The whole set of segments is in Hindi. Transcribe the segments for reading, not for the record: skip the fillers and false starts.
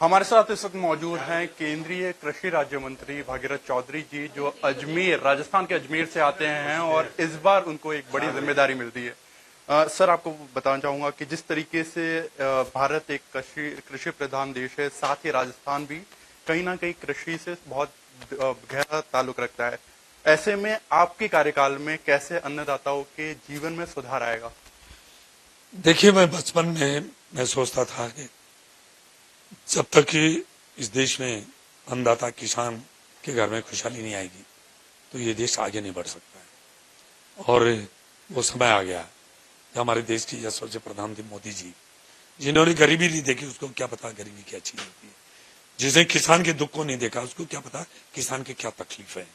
हमारे साथ इस वक्त मौजूद हैं केंद्रीय कृषि राज्य मंत्री भागीरथ चौधरी जी, जो अजमेर, राजस्थान के अजमेर से आते हैं और इस बार उनको एक बड़ी जिम्मेदारी मिलती है। सर, आपको बताना चाहूंगा कि जिस तरीके से भारत एक कृषि प्रधान देश है, साथ ही राजस्थान भी कहीं ना कहीं कृषि से बहुत गहरा ताल्लुक रखता है। ऐसे में आपके कार्यकाल में कैसे अन्नदाताओं के जीवन में सुधार आएगा? देखिए, मैं बचपन में मैं सोचता था कि जब तक कि इस देश में अन्नदाता किसान के घर में खुशहाली नहीं आएगी तो ये देश आगे नहीं बढ़ सकता है। और वो समय आ गया कि हमारे देश की यशस्वी प्रधानमंत्री मोदी जी, जिन्होंने गरीबी नहीं देखी उसको क्या पता गरीबी क्या चीज होती है, जिसने किसान के दुख को नहीं देखा उसको क्या पता किसान की क्या तकलीफ है।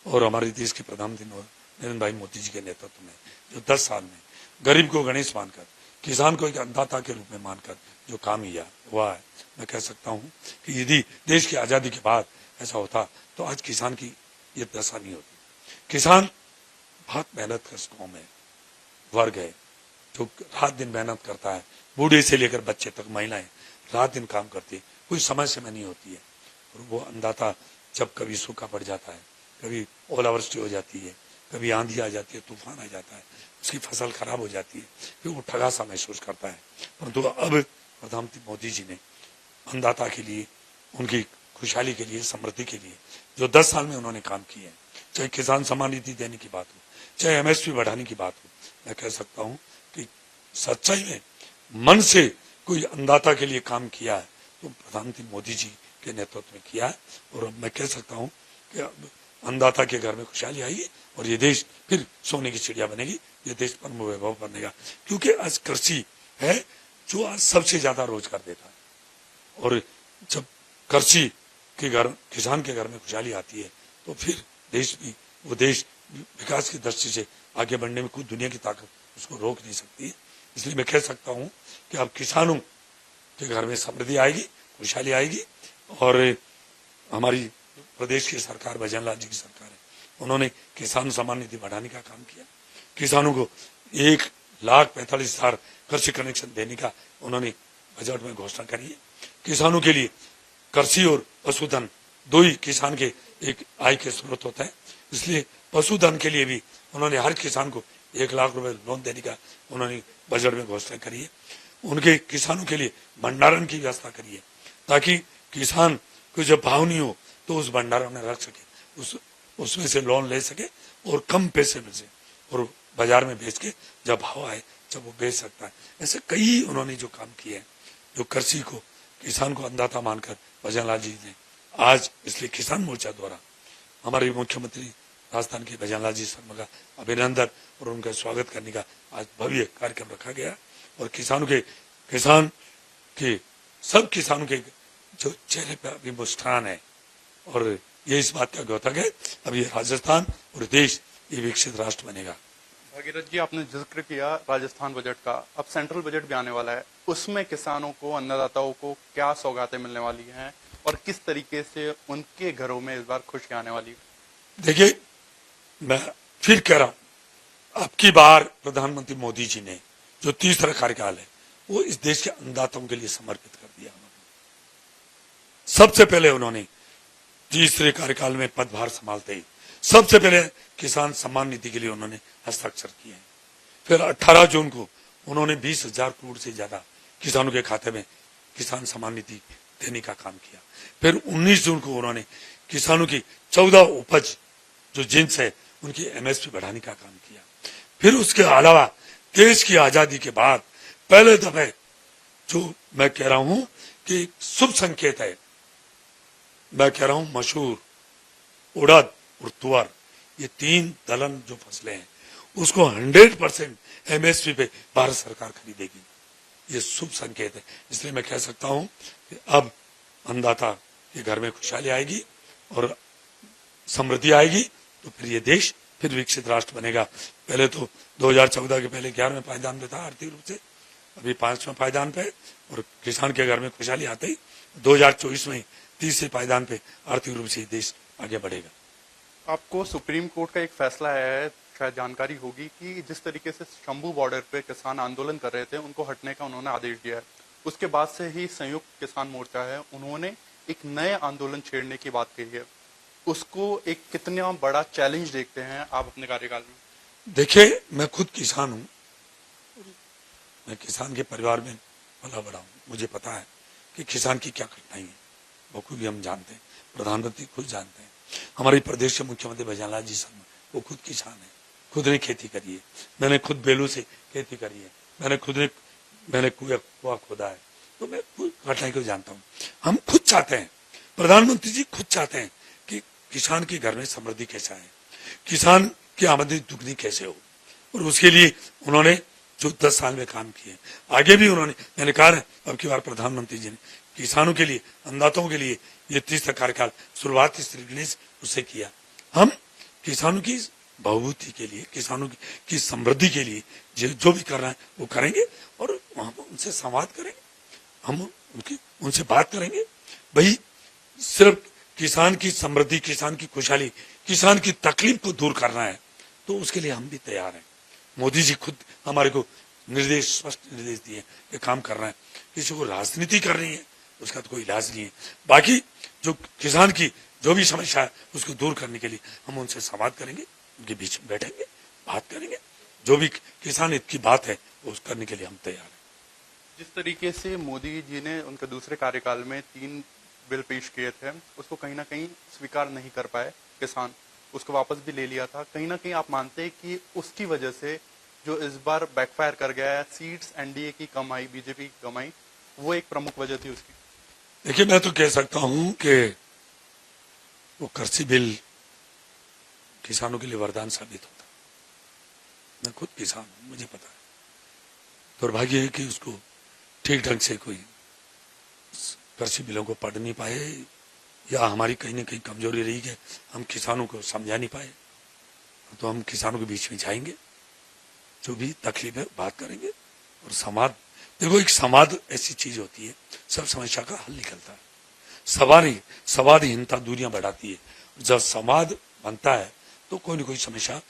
और हमारे देश के प्रधानमंत्री नरेंद्र भाई मोदी जी के नेतृत्व में जो 10 साल में गरीब को गणेश मानकर, किसान को एक अन्नदाता के रूप में मानकर जो काम हुआ है, मैं कह सकता हूं कि यदि देश की आजादी के बाद ऐसा होता तो आज किसान की ये दशा नहीं होती। किसान बहुत मेहनत कश कौम है, वर्ग है जो रात दिन मेहनत करता है। बूढ़े से लेकर बच्चे तक महिलाएं रात दिन काम करती है, कोई समय समय नहीं होती है। और वो अन्नदाता जब कभी सूखा पड़ जाता है, कभी ओलावृष्टि हो जाती है, कभी आंधी आ जाती है, तूफान आ जाता है, उसकी फसल खराब हो जाती है, फिर वो ठगा सा महसूस करता है। परंतु अब प्रधानमंत्री मोदी जी ने अन्नदाता के लिए, उनकी खुशहाली के लिए, समृद्धि के लिए जो 10 साल में उन्होंने काम किए हैं, चाहे किसान सम्मान निधि देने की बात हो, चाहे एमएसपी बढ़ाने की बात हो, मैं कह सकता हूं कि सच्चाई में मन से कोई अन्नदाता के लिए काम किया है तो प्रधानमंत्री मोदी जी के नेतृत्व में किया है। और मैं कह सकता हूं कि अन्नदाता के घर में खुशहाली आएगी और ये देश फिर सोने की चिड़िया बनेगी, ये देश परम वैभव बनेगा। क्योंकि आज कृषि है जो आज सबसे ज्यादा रोजगार देता है। और जब कृषि के घर, किसान के घर में खुशहाली आती है तो फिर देश भी, वो देश विकास की दृष्टि से आगे बढ़ने में कोई दुनिया की ताकत उसको रोक नहीं सकती है। इसलिए मैं कह सकता हूं कि अब किसानों के घर में समृद्धि आएगी, खुशहाली आएगी। और हमारी प्रदेश की सरकार, भजन लाल जी की सरकार है, उन्होंने किसान सम्मान निधि बढ़ाने का काम किया। किसानों को 1,45,000 कृषि कनेक्शन देने का उन्होंने बजट में घोषणा करी है। किसानों के लिए कृषि और पशुधन दो ही किसान के एक आय के स्रोत होता है, इसलिए पशुधन के लिए भी उन्होंने हर किसान को 1 लाख रुपए लोन देने का उन्होंने बजट में घोषणा करी है। उनके किसानों के लिए भंडारण की व्यवस्था करी है ताकि किसान को जब भाव नहीं हो तो उस भंडारण में रख सके, उसमें से लोन ले सके और कम पैसे में से और बाजार में बेच के जब भाव आए जब वो बेच सकता है। ऐसे कई उन्होंने जो काम किए हैं, जो कृषि को, किसान को अन्नदाता मानकर भजन लाल जी ने आज, इसलिए किसान मोर्चा द्वारा हमारे मुख्यमंत्री राजस्थान के भजन लाल जी शर्मा का अभिनंदन और उनका स्वागत करने का आज भव्य कार्यक्रम रखा गया। और किसान के सब किसानों के जो चेहरे पर अभी मुस्कान है और ये इस बात का द्योतक है अब ये राजस्थान और देश ये विकसित राष्ट्र बनेगा। भागीरथ जी, आपने जिक्र किया राजस्थान बजट का, अब सेंट्रल बजट भी आने वाला है, उसमें किसानों को, अन्नदाताओं को क्या सौगातें मिलने वाली हैं और किस तरीके से उनके घरों में इस बार खुशियां आने वाली है? देखिए, मैं फिर कह रहा हूं, अब की बार प्रधानमंत्री मोदी जी ने जो तीसरा कार्यकाल है वो इस देश के अन्नदाताओं के लिए समर्पित कर दिया। सबसे पहले उन्होंने तीसरे कार्यकाल में पदभार संभालते ही सबसे पहले किसान सम्मान निधि के लिए उन्होंने हस्ताक्षर किए हैं। फिर 18 जून को उन्होंने 20,000 करोड़ से ज्यादा किसानों के खाते में किसान सम्मान निधि देने का काम किया। फिर 19 जून को उन्होंने किसानों की 14 उपज जो जिन्स है उनकी एमएसपी बढ़ाने का काम किया। फिर उसके अलावा देश की आजादी के बाद पहले दफे जो मैं कह रहा हूं कि शुभ संकेत है, मैं कह रहा हूं मसूर, उड़द और तुअर, ये 3 दलहन जो फसलें हैं उसको 100% एमएसपी पे भारत सरकार खरीदेगी। ये शुभ संकेत है। इसलिए मैं कह सकता हूं कि अब अन्नदाता के घर में खुशहाली आएगी और समृद्धि आएगी तो फिर ये देश फिर विकसित राष्ट्र बनेगा। पहले तो 2014 के पहले 11वें पायदान पे था आर्थिक रूप से, अभी 5वें पायदान पे, और किसान के घर में खुशहाली आते ही 2024 में 30वें पायदान पे आर्थिक रूप से देश आगे बढ़ेगा। आपको सुप्रीम कोर्ट का एक फैसला है, शायद जानकारी होगी, कि जिस तरीके से शंभू बॉर्डर पे किसान आंदोलन कर रहे थे उनको हटने का उन्होंने आदेश दिया है। उसके बाद से ही संयुक्त किसान मोर्चा है, उन्होंने एक नए आंदोलन छेड़ने की बात कही है। उसको एक कितना बड़ा चैलेंज देखते हैं आप अपने कार्यकाल में? देखिए, मैं खुद किसान हूं, मैं किसान के परिवार में पला बड़ा हूं। मुझे पता है कि किसान की क्या कठिनाई है, बखूबी हम जानते हैं, प्रधानमंत्री खुद जानते हैं। हमारे प्रदेश के मुख्यमंत्री भजनलाल जी शर्मा, वो खुद किसान है, खुद ने खेती करी है। मैंने खुद बेलू से खेती करी है, मैंने कुआं खोदा है, तो मैं खुद कठिनाई को जानता हूँ। हम खुद चाहते हैं, प्रधानमंत्री जी खुद चाहते हैं कि किसान के घर में समृद्धि कैसा है, किसान की आमदनी दुगनी कैसे हो, और उसके लिए उन्होंने जो 10 साल में काम किए, आगे भी उन्होंने, मैंने कहा है अब की बार प्रधानमंत्री जी ने किसानों के लिए, अन्नदाताओं के लिए ये 30 कार्यकाल शुरुआत इस तरीके से उससे किया। हम किसानों की बहुभूति के लिए, किसानों की समृद्धि के लिए जो भी करना है वो करेंगे, और वहां पर उनसे संवाद करेंगे, हम उनसे बात करेंगे। भाई सिर्फ किसान की समृद्धि, किसान की खुशहाली, किसान की तकलीफ को दूर करना है, तो उसके लिए हम भी तैयार हैं। मोदी जी खुद हमारे को स्पष्ट निर्देश दिए कि काम करना है। किसी को राजनीति करनी है उसका तो कोई इलाज नहीं है। बाकी जो किसान की जो भी समस्या है उसको दूर करने के लिए हम उनसे संवाद करेंगे, उनके बीच में बैठेंगे, बात करेंगे, जो भी किसान हित की बात है वो करने के लिए हम तैयार हैं। जिस तरीके से मोदी जी ने उनके दूसरे कार्यकाल में 3 बिल पेश किए थे, उसको कहीं ना कहीं स्वीकार नहीं कर पाए किसान, उसको वापस भी ले लिया था। कहीं ना कहीं आप मानते हैं कि उसकी वजह से जो इस बार बैकफायर कर गया है, सीट्स एनडीए की कम आई, बीजेपी की कम आई, वो एक प्रमुख वजह थी उसकी? देखिए, मैं तो कह सकता हूं कि वो कृषि बिल किसानों के लिए वरदान साबित होता। मैं खुद किसान हूं, मुझे पता है। दुर्भाग्य है कि उसको ठीक ढंग से कोई कृषि बिलों को पढ़ नहीं पाए, या हमारी कहीं ना कहीं कमजोरी रही है, हम किसानों को समझा नहीं पाए। तो हम किसानों के बीच में जाएंगे, जो भी तकलीफ है बात करेंगे, और समाज, देखो एक समाज ऐसी चीज होती है, सब समस्या का हल निकलता है। संवादहीनता दूरियां बढ़ाती है। जब समाज बनता है तो कोई ना कोई समस्या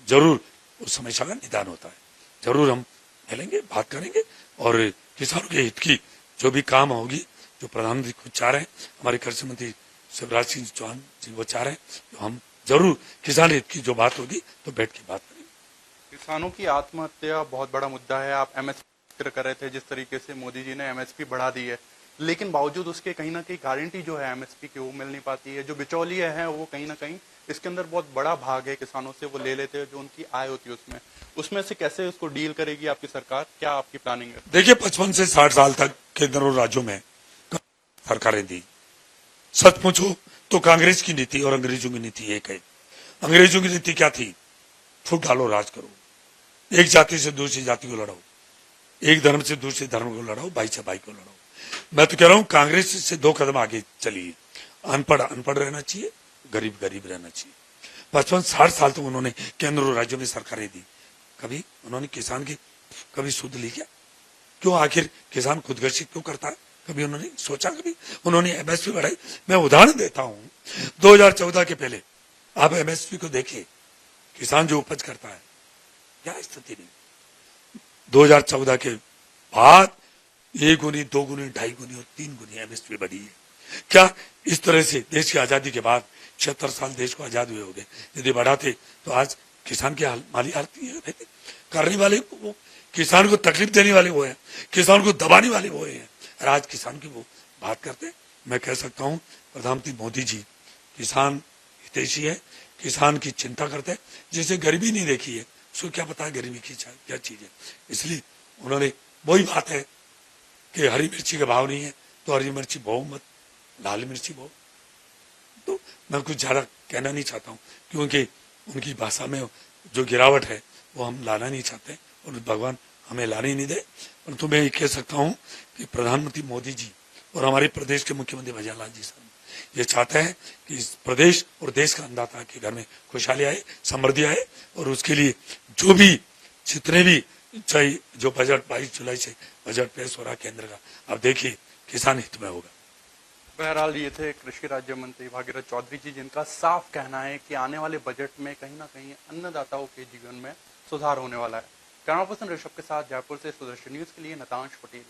जरूर, उस समस्या का निदान होता है। जरूर हम मिलेंगे, बात करेंगे, और किसानों के हित की जो भी काम होगी, जो प्रधानमंत्री खुद चाह रहे हैं, हमारे कृषि मंत्री शिवराज सिंह चौहान जी वो चाह रहे हैं, तो हम जरूर किसान हित की जो बात होगी तो बैठ के बात करेंगे। किसानों की आत्महत्या बहुत बड़ा मुद्दा है। आप एमएसपी कर रहे थे, जिस तरीके से मोदी जी ने एमएसपी बढ़ा दी है, लेकिन बावजूद उसके कहीं ना कहीं गारंटी जो है एमएसपी की वो मिल नहीं पाती है। जो बिचौलिए हैं वो कहीं ना कहीं इसके अंदर बहुत बड़ा भाग है, किसानों से वो ले लेते हैं जो उनकी आय होती है उसमें से कैसे उसको डील करेगी आपकी सरकार? क्या आपकी प्लानिंग है? देखिए, 55 से 60 साल तक केंद्र और राज्यों में सरकारें दी। सच पूछो तो कांग्रेस की नीति और अंग्रेजों की नीति एक है। अंग्रेजों की नीति क्या थी? फूट डालो, राज करो, एक जाति से दूसरी जाति को लड़ाओ, एक धर्म से दूसरे धर्म को लड़ाओ, भाई से भाई को लड़ाओ। मैं तो कह रहा हूं कांग्रेस से 2 कदम आगे चली है। अनपढ़ अनपढ़ रहना चाहिए, गरीब गरीब रहना चाहिए। 55-60 साल तक उन्होंने केंद्र और राज्यों में सरकारें दी, कभी उन्होंने किसान की कभी सुध ली क्या? क्यों आखिर किसान खुदकशी क्यों करता है? कभी उन्होंने सोचा? कभी उन्होंने एमएसपी बढ़ाई? मैं उदाहरण देता हूं, 2014 के पहले आप एमएसपी को देखिए, किसान जो उपज करता है क्या स्थिति नहीं। 2014 के बाद 1 गुनी, 2 गुनी, 2.5 गुनी और 3 गुनी एमएसपी बढ़ी है। क्या इस तरह से देश की आजादी के बाद 76 साल देश को आजाद हुए हो गए, यदि बढ़ाते तो आज किसान की माली हालत रहती? करने वाले वो, किसान को तकलीफ देने वाले वो है, किसान को दबाने वाले वो है, और आज किसान की वो बात करते हैं। मैं कह सकता हूं प्रधानमंत्री मोदी जी किसान हितैषी है, किसान की चिंता करते हैं। जिसे गरीबी नहीं देखी है उसको क्या पता है गरीबी की क्या चीज है। इसलिए उन्होंने, वही बात है कि हरी मिर्ची का भाव नहीं है तो हरी मिर्ची भाव मत, लाल मिर्ची भाव। तो मैं कुछ ज्यादा कहना नहीं चाहता हूं, क्योंकि उनकी भाषा में जो गिरावट है वो हम लाना नहीं चाहते, और भगवान हमें लाने नहीं दे। परंतु मैं ये कह सकता हूं कि प्रधानमंत्री मोदी जी और हमारे प्रदेश के मुख्यमंत्री भजनलाल जी साहब ये चाहते हैं कि इस प्रदेश और देश का अन्नदाता के घर में खुशहाली आए, समृद्धि आए, और उसके लिए जो भी जितने भी चाहे जो बजट 22 जुलाई से बजट पेश हो रहा केंद्र का, अब देखिए किसान हित में होगा। बहरहाल ये थे कृषि राज्य मंत्री भागीरथ चौधरी जी, जिनका साफ कहना है कि आने वाले बजट में कहीं ना कहीं अन्नदाताओं के जीवन में सुधार होने वाला है। कैमरा पर्सन ऋषभ के साथ जयपुर से सुदर्शन न्यूज के लिए नतांश पटेल।